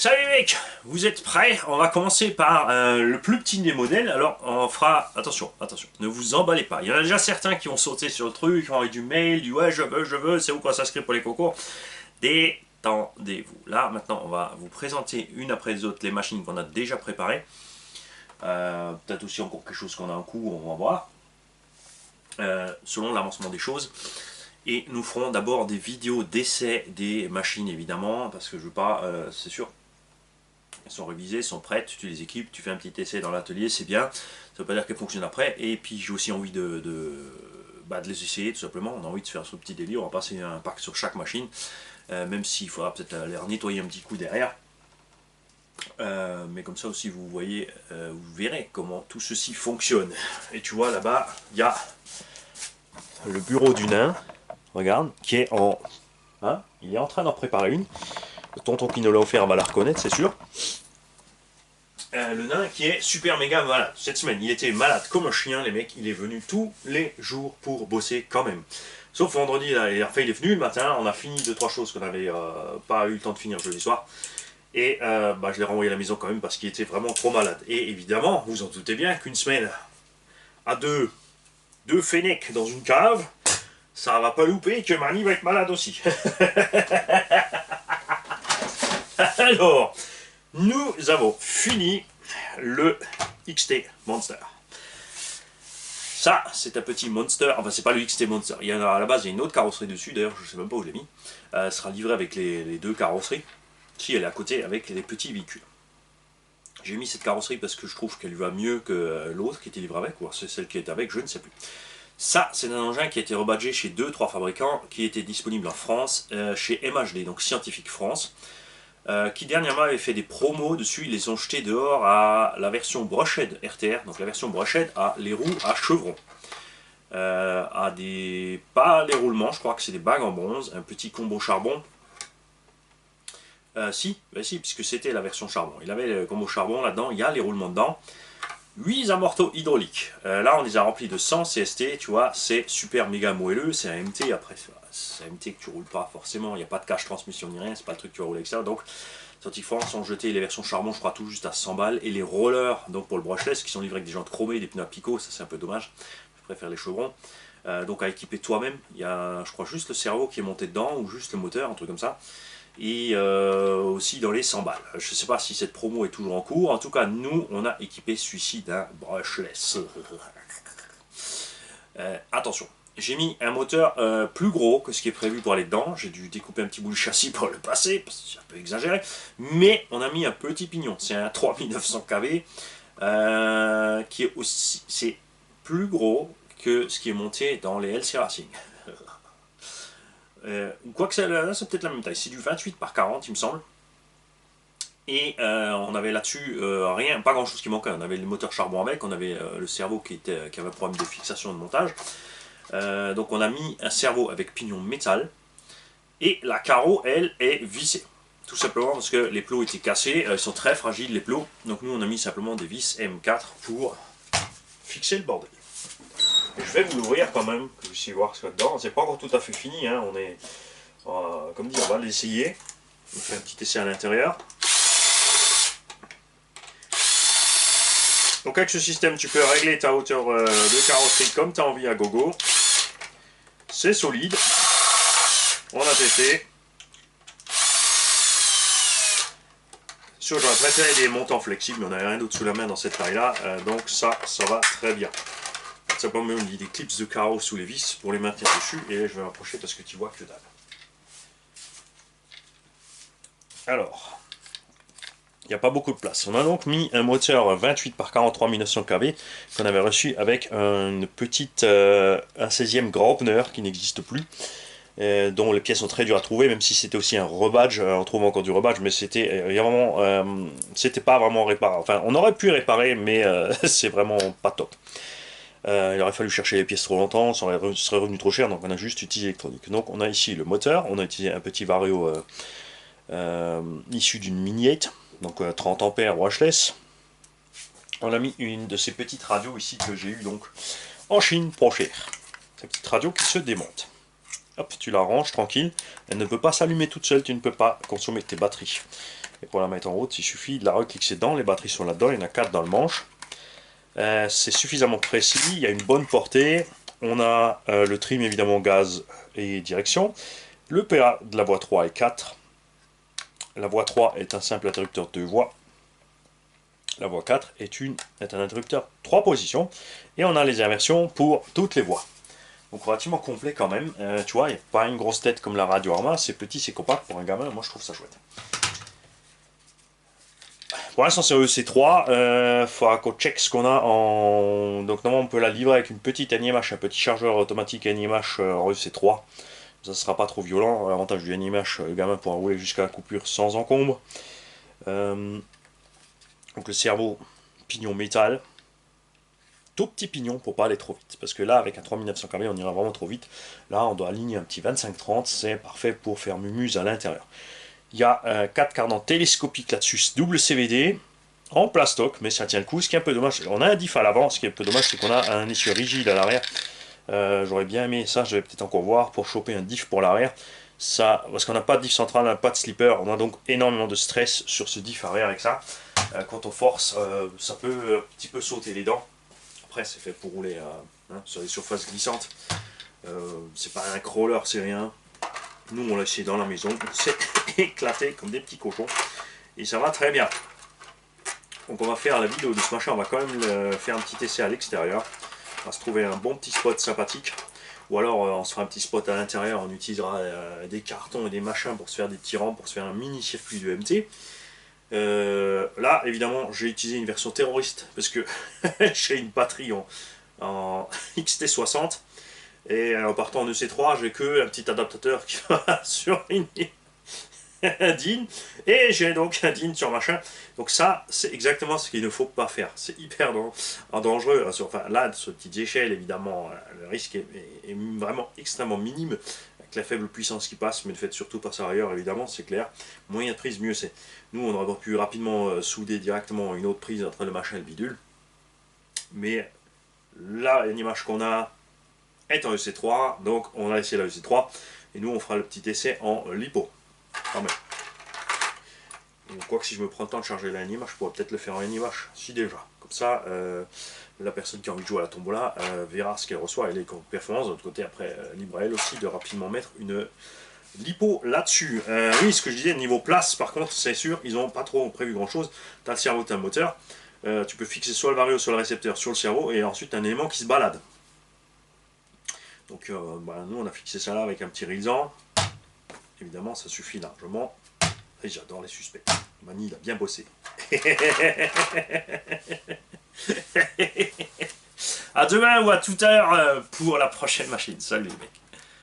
Salut mec, vous êtes prêts? On va commencer par le plus petit des modèles. Alors on fera, attention, ne vous emballez pas. Il y en a déjà certains qui ont sauté sur le truc, qui ont envoyé du mail, du ouais je veux, c'est où qu'on s'inscrit pour les concours. Détendez-vous. Là maintenant on va vous présenter une après les autres les machines qu'on a déjà préparées. Peut-être aussi encore quelque chose qu'on a en cours, on va voir. Selon l'avancement des choses. Et nous ferons d'abord des vidéos d'essai des machines évidemment, parce que je veux pas, c'est sûr, elles sont révisées, elles sont prêtes, tu les équipes, tu fais un petit essai dans l'atelier, c'est bien, ça veut pas dire qu'elles fonctionnent après, et puis j'ai aussi envie de les essayer tout simplement, on a envie de faire ce petit délire, on va passer un pack sur chaque machine, même s'il faudra peut-être les nettoyer un petit coup derrière, mais comme ça aussi vous voyez, vous verrez comment tout ceci fonctionne. Et tu vois là-bas, il y a le bureau du nain, regarde, qui est en... Hein, il est en train d'en préparer une. Le tonton qui nous l'a offert va la reconnaître, c'est sûr. Le nain qui est super méga malade. Cette semaine, il était malade comme un chien, les mecs. Il est venu tous les jours pour bosser quand même. Sauf vendredi, là, il est venu le matin. On a fini 2-3 choses qu'on n'avait pas eu le temps de finir jeudi soir. Et je l'ai renvoyé à la maison quand même parce qu'il était vraiment trop malade. Et évidemment, vous en doutez bien qu'une semaine à deux fennecs dans une cave, ça va pas louper que Marnie va être malade aussi. Alors, nous avons fini le XT Monster. Ça, c'est un petit Monster. Enfin, c'est pas le XT Monster. Il y en a à la base, il y a une autre carrosserie dessus. D'ailleurs, je sais même pas où je l'ai mis. Elle sera livrée avec les deux carrosseries. Si elle est à côté avec les petits véhicules. J'ai mis cette carrosserie parce que je trouve qu'elle va mieux que l'autre qui était livrée avec. Ou c'est celle qui est avec, je ne sais plus. Ça, c'est un engin qui a été rebadgé chez 2-3 fabricants, qui était disponible en France, chez MHD, donc Scientifique France, qui dernièrement avait fait des promos dessus. Ils les ont jetés dehors à la version Brochehead RTR, donc la version Brochehead a les roues à chevrons. Pas les roulements, je crois que c'est des bagues en bronze, un petit combo charbon. Si, puisque c'était la version charbon. Il avait le combo charbon là-dedans, il y a les roulements dedans. 8 amortos hydrauliques. Là, on les a remplis de 100 CST, tu vois, c'est super méga moelleux, c'est un MT après. C'est un MT que tu roules pas forcément, il n'y a pas de cache transmission ni rien, c'est pas le truc que tu vas rouler avec ça. Donc, Scientifique France ont jeté les versions charbon, je crois, tout juste à 100 balles. Et les rollers, donc pour le brushless, qui sont livrés avec des jantes chromées, des pneus à picot, ça c'est un peu dommage. Je préfère les chevrons. Donc à équiper toi-même, il y a, je crois, juste le cerveau qui est monté dedans, ou juste le moteur, un truc comme ça. Et aussi dans les 100 balles. Je ne sais pas si cette promo est toujours en cours. En tout cas, nous, on a équipé celui-ci d'un brushless. Attention, j'ai mis un moteur plus gros que ce qui est prévu pour aller dedans. J'ai dû découper un petit bout de châssis pour le passer, parce que c'est un peu exagéré. Mais on a mis un petit pignon. C'est un 3900 kV qui est aussi... C'est plus gros que ce qui est monté dans les LC Racing. Quoique c'est peut-être la même taille, c'est du 28 par 40 il me semble. Et on avait là-dessus rien, pas grand chose qui manquait. On avait le moteur charbon avec, on avait le cerveau qui avait un problème de fixation de montage. Donc on a mis un cerveau avec pignon métal. Et la carreau, elle, est vissée. Tout simplement parce que les plots étaient cassés, ils sont très fragiles les plots. Donc nous on a mis simplement des vis M4 pour fixer le bordel. Je vais vous l'ouvrir quand même, que vous puissiez voir ce qu'il y a dedans. C'est pas encore tout à fait fini, hein. Comme dit, on va l'essayer. On fait un petit essai à l'intérieur. Donc avec ce système, tu peux régler ta hauteur de carrosserie comme tu as envie à gogo. C'est solide. On a testé. Sûr, j'aurais préféré des montants flexibles, mais on n'avait rien d'autre sous la main dans cette taille-là. Donc ça va très bien. Simplement, on dit des clips de carreaux sous les vis pour les maintenir dessus. Et là, je vais m'approcher parce que tu vois que dalle. Alors, il n'y a pas beaucoup de place. On a donc mis un moteur 28 par 43 1900 kV qu'on avait reçu avec une petite, un 16e Graupner qui n'existe plus. Dont les pièces sont très dures à trouver, même si c'était aussi un rebadge, on trouve encore du rebadge, mais c'était c'était pas vraiment réparé. Enfin, on aurait pu réparer, mais c'est vraiment pas top. Il aurait fallu chercher les pièces trop longtemps, ça serait revenu trop cher, donc on a juste utilisé l'électronique. Donc on a ici le moteur, on a utilisé un petit Vario issu d'une Mini 8, donc 30 ampères brushless. On a mis une de ces petites radios ici que j'ai eu donc en Chine, pas cher. Cette petite radio qui se démonte. Hop, tu la ranges tranquille. Elle ne peut pas s'allumer toute seule, tu ne peux pas consommer tes batteries. Et pour la mettre en route, il suffit de la reclixer dedans. Les batteries sont là-dedans, il y en a 4 dans le manche. C'est suffisamment précis, il y a une bonne portée. On a le trim évidemment gaz et direction. Le PA de la voie 3 est 4. La voie 3 est un simple interrupteur 2 voies. La voie 4 est un interrupteur 3 positions. Et on a les inversions pour toutes les voies. Donc relativement complet quand même. Tu vois, il n'y a pas une grosse tête comme la Radio Arma. C'est petit, c'est compact pour un gamin. Moi je trouve ça chouette. Pour l'instant c'est EC3, il faudra qu'on check ce qu'on a en... Donc normalement on peut la livrer avec une petite NIMH, un petit chargeur automatique NIMH en EC3. Ça ne sera pas trop violent, l'avantage du NIMH, le gamin pourra rouler jusqu'à la coupure sans encombre. Donc le cerveau, pignon métal. Tout petit pignon pour pas aller trop vite. Parce que là avec un 3900 kV on ira vraiment trop vite. Là on doit aligner un petit 25-30, c'est parfait pour faire mumuse à l'intérieur. Il y a 4 cardans télescopiques là-dessus, double CVD, en plastoc, mais ça tient le coup. Ce qui est un peu dommage, on a un diff à l'avant, ce qui est un peu dommage, c'est qu'on a un essieu rigide à l'arrière. J'aurais bien aimé ça, je vais peut-être encore voir pour choper un diff pour l'arrière. Ça, parce qu'on n'a pas de diff central, on n'a pas de slipper, on a donc énormément de stress sur ce diff arrière avec ça. Quand on force, ça peut un petit peu sauter les dents. Après, c'est fait pour rouler sur des surfaces glissantes. C'est pas un crawler, c'est rien. Nous on l'a essayé dans la maison, on s'est éclaté comme des petits cochons et ça va très bien. Donc on va faire la vidéo de ce machin, on va quand même faire un petit essai à l'extérieur. On va se trouver un bon petit spot sympathique. Ou alors on se fera un petit spot à l'intérieur, on utilisera des cartons et des machins pour se faire des petits rangs, pour se faire un mini circuit de MT. Là évidemment j'ai utilisé une version terroriste parce que j'ai une batterie en XT60. Et en partant en EC3, j'ai que un petit adaptateur qui va sur une DIN. Et j'ai donc un DIN sur machin. Donc ça, c'est exactement ce qu'il ne faut pas faire. C'est hyper dangereux. Enfin là, à cette petite échelle, évidemment, le risque est vraiment extrêmement minime. Avec la faible puissance qui passe, mais ne faites surtout pas ça ailleurs, évidemment, c'est clair. Moyen de prise, mieux c'est. Nous, on aurait pu rapidement souder directement une autre prise entre le machin et le bidule. Mais là, une image qu'on a est en EC3, donc on a essayé la EC3 et nous on fera le petit essai en lipo quand même. Quoique si je me prends le temps de charger la NIMH, je pourrais peut-être le faire en NIMH, si déjà. Comme ça, la personne qui a envie de jouer à la tombola verra ce qu'elle reçoit et les performances. De l'autre côté, après, libre à elle aussi de rapidement mettre une lipo là-dessus. Oui, ce que je disais, niveau place, par contre, c'est sûr, ils n'ont pas trop prévu grand-chose. Tu as le cerveau, tu as le moteur. Tu peux fixer soit le vario, soit le récepteur sur le cerveau et ensuite un élément qui se balade. Donc nous on a fixé ça là avec un petit rilsan. Évidemment ça suffit largement. Et j'adore les suspects. Mani il a bien bossé. À demain ou à tout à l'heure pour la prochaine machine. Salut les mecs.